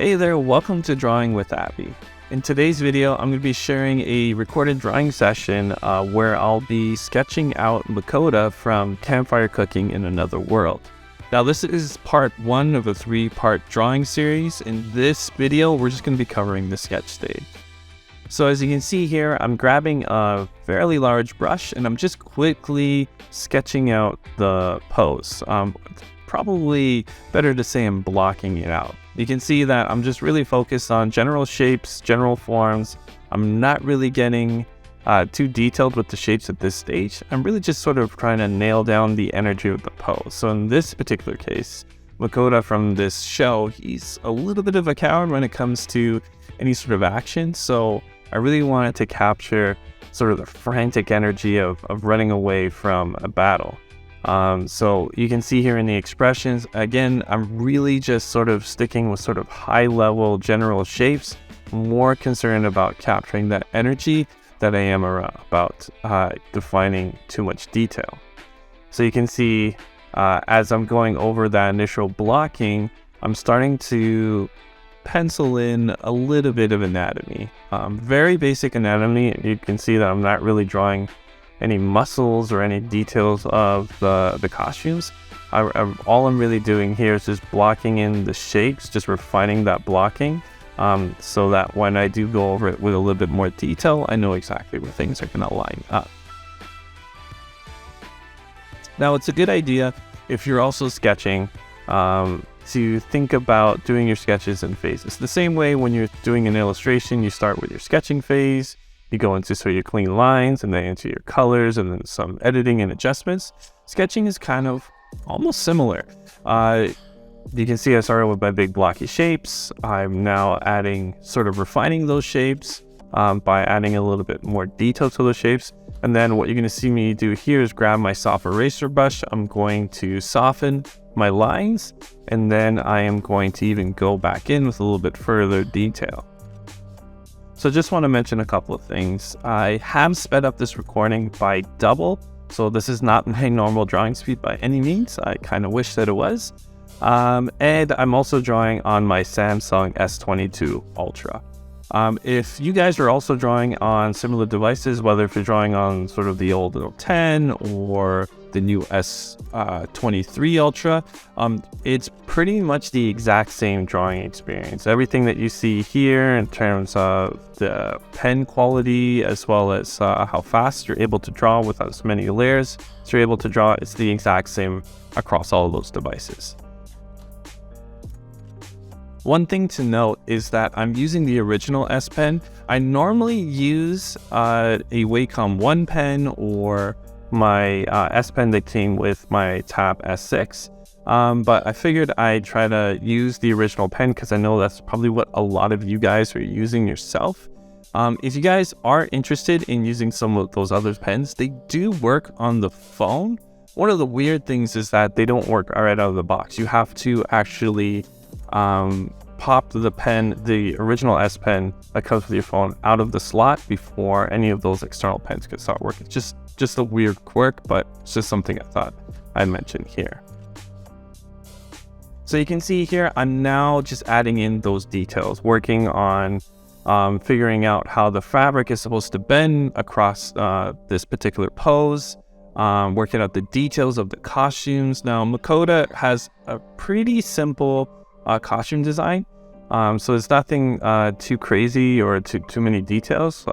Hey there, welcome to Drawing with Abby. In today's video, I'm going to be sharing a recorded drawing session where I'll be sketching out Mukouda from Campfire Cooking in Another World. Now this is part one of a 3-part drawing series. In this video, we're just going to be covering the sketch stage. So as you can see here, I'm grabbing a fairly large brush and I'm just quickly sketching out the pose. Probably better to say I'm blocking it out. You can see that I'm just really focused on general shapes, general forms. I'm not really getting too detailed with the shapes at this stage. I'm really just sort of trying to nail down the energy of the pose. So in this particular case, Mukouda from this show, he's a little bit of a coward when it comes to any sort of action. So I really wanted to capture sort of the frantic energy of running away from a battle. So you can see here in the expressions, again, I'm really just sort of sticking with sort of high level general shapes, more concerned about capturing that energy than I am about defining too much detail. So you can see as I'm going over that initial blocking, I'm starting to pencil in a little bit of anatomy, very basic anatomy. You can see that I'm not really drawing any muscles or any details of the costumes. All I'm really doing here is just blocking in the shapes, just refining that blocking, so that when I do go over it with a little bit more detail, I know exactly where things are going to line up. Now it's a good idea if you're also sketching to think about doing your sketches in phases. The same way when you're doing an illustration, you start with your sketching phase, you go into sort of your clean lines and then into your colors and then some editing and adjustments. Sketching is kind of almost similar. You can see I started with my big blocky shapes. I'm now sort of refining those shapes by adding a little bit more detail to those shapes. And then what you're going to see me do here is grab my soft eraser brush. I'm going to soften my lines, and then I am going to even go back in with a little bit further detail. So just want to mention a couple of things. I have sped up this recording by double, so this is not my normal drawing speed by any means. I kind of wish that it was. And I'm also drawing on my Samsung S22 Ultra. If you guys are also drawing on similar devices, whether if you're drawing on sort of the old 10 or the new S23 Ultra, it's pretty much the exact same drawing experience. Everything that you see here in terms of the pen quality, as well as how fast you're able to draw with as many layers as you're able to draw, it's the exact same across all of those devices. One thing to note is that I'm using the original S Pen. I normally use a Wacom 1 pen or my S Pen that came with my Tab S6. But I figured I'd try to use the original pen because I know that's probably what a lot of you guys are using yourself. If you guys are interested in using some of those other pens, they do work on the phone. One of the weird things is that they don't work right out of the box. You have to actually pop the pen, the original S Pen that comes with your phone, out of the slot before any of those external pens could start working. It's just a weird quirk, but it's just something I thought I'd mention here. So you can see here, I'm now just adding in those details, working on figuring out how the fabric is supposed to bend across this particular pose, working out the details of the costumes. Now, Mukouda has a pretty simple costume design, so it's nothing too crazy or too many details.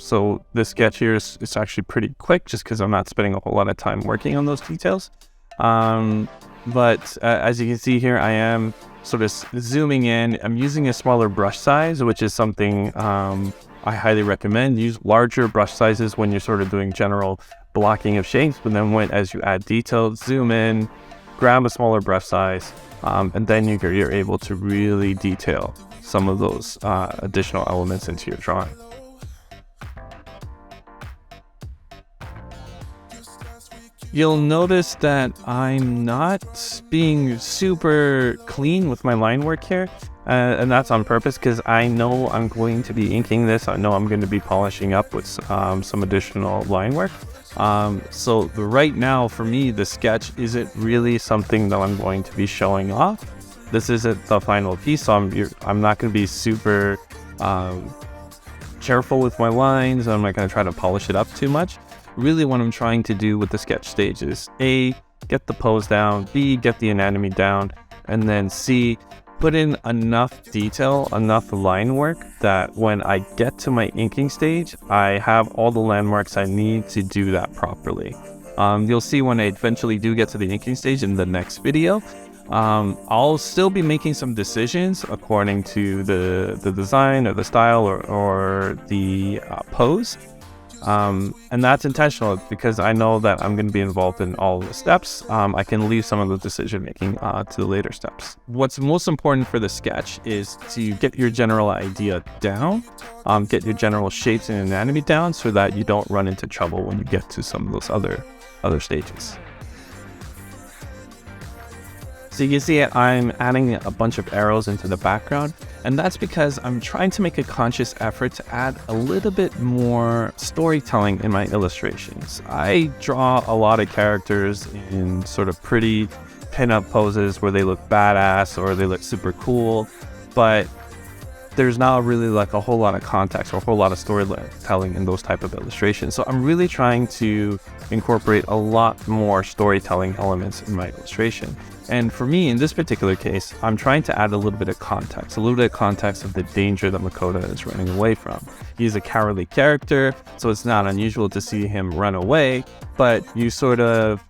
So this sketch here is actually pretty quick, just because I'm not spending a whole lot of time working on those details. But as you can see here, I am sort of zooming in. I'm using a smaller brush size, which is something I highly recommend. Use larger brush sizes when you're sort of doing general blocking of shapes, but then as you add detail, zoom in, grab a smaller brush size, and then you're able to really detail some of those additional elements into your drawing. You'll notice that I'm not being super clean with my line work here, and that's on purpose because I know I'm going to be inking this. I know I'm going to be polishing up with some additional line work. Right now for me, the sketch isn't really something that I'm going to be showing off. this isn't the final piece, so I'm not going to be super careful with my lines. I'm not going to try to polish it up too much. Really what I'm trying to do with the sketch stage is A, get the pose down, B, get the anatomy down, and then C, put in enough detail, enough line work that when I get to my inking stage, I have all the landmarks I need to do that properly. You'll see when I eventually do get to the inking stage in the next video, I'll still be making some decisions according to the design or the style or the pose. And that's intentional because I know that I'm going to be involved in all the steps. I can leave some of the decision making to the later steps. What's most important for the sketch is to get your general idea down, get your general shapes and anatomy down so that you don't run into trouble when you get to some of those other stages. So you can see I'm adding a bunch of arrows into the background, and that's because I'm trying to make a conscious effort to add a little bit more storytelling in my illustrations. I draw a lot of characters in sort of pretty pin-up poses where they look badass or they look super cool, but there's not really like a whole lot of context or a whole lot of storytelling in those type of illustrations. So I'm really trying to incorporate a lot more storytelling elements in my illustration. And for me, in this particular case, I'm trying to add a little bit of context of the danger that Mukouda is running away from. He's a cowardly character, so it's not unusual to see him run away, but you sort of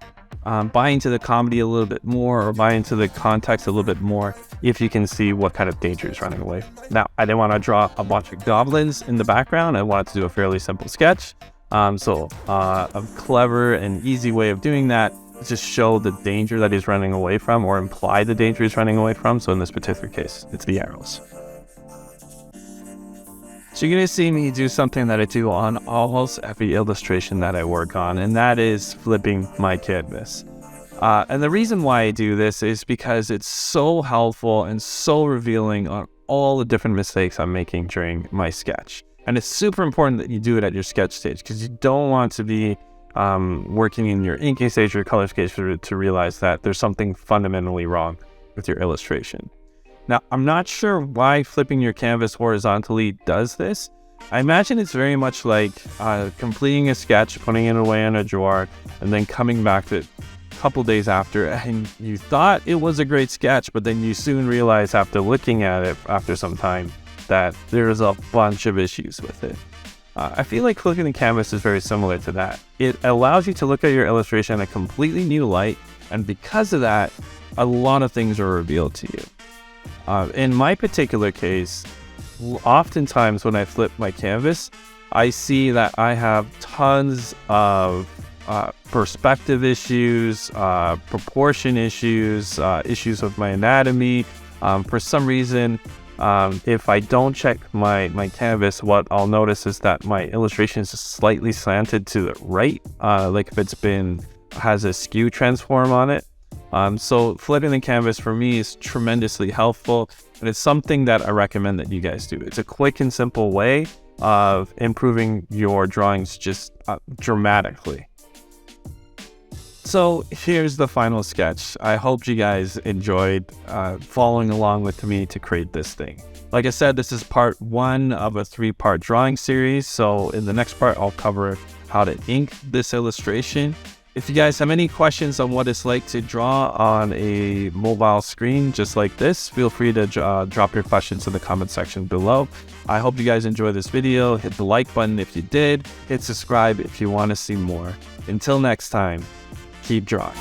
buy into the comedy a little bit more or buy into the context a little bit more if you can see what kind of danger is running away. Now, I didn't want to draw a bunch of goblins in the background. I wanted to do a fairly simple sketch. So a clever and easy way of doing that is just show the danger that he's running away from or imply the danger he's running away from. So in this particular case, it's the arrows. So you're going to see me do something that I do on almost every illustration that I work on, and that is flipping my canvas. And the reason why I do this is because it's so helpful and so revealing on all the different mistakes I'm making during my sketch. And it's super important that you do it at your sketch stage because you don't want to be working in your inking stage or your color stage to realize that there's something fundamentally wrong with your illustration. Now, I'm not sure why flipping your canvas horizontally does this. I imagine it's very much like completing a sketch, putting it away in a drawer, and then coming back to it a couple days after, and you thought it was a great sketch, but then you soon realize after looking at it after some time that there's a bunch of issues with it. I feel like flipping the canvas is very similar to that. It allows you to look at your illustration in a completely new light, and because of that, a lot of things are revealed to you. In my particular case, oftentimes when I flip my canvas, I see that I have tons of perspective issues, proportion issues, issues with my anatomy. For some reason, if I don't check my canvas, what I'll notice is that my illustration is slightly slanted to the right, like if has a skew transform on it. So flipping the canvas for me is tremendously helpful, and it's something that I recommend that you guys do. It's a quick and simple way of improving your drawings just dramatically. So here's the final sketch. I hope you guys enjoyed following along with me to create this thing. Like I said, this is part 1 of a 3-part drawing series. So in the next part, I'll cover how to ink this illustration. If you guys have any questions on what it's like to draw on a mobile screen just like this, feel free to drop your questions in the comment section below. I hope you guys enjoyed this video. Hit the like button if you did. Hit subscribe if you want to see more. Until next time, keep drawing.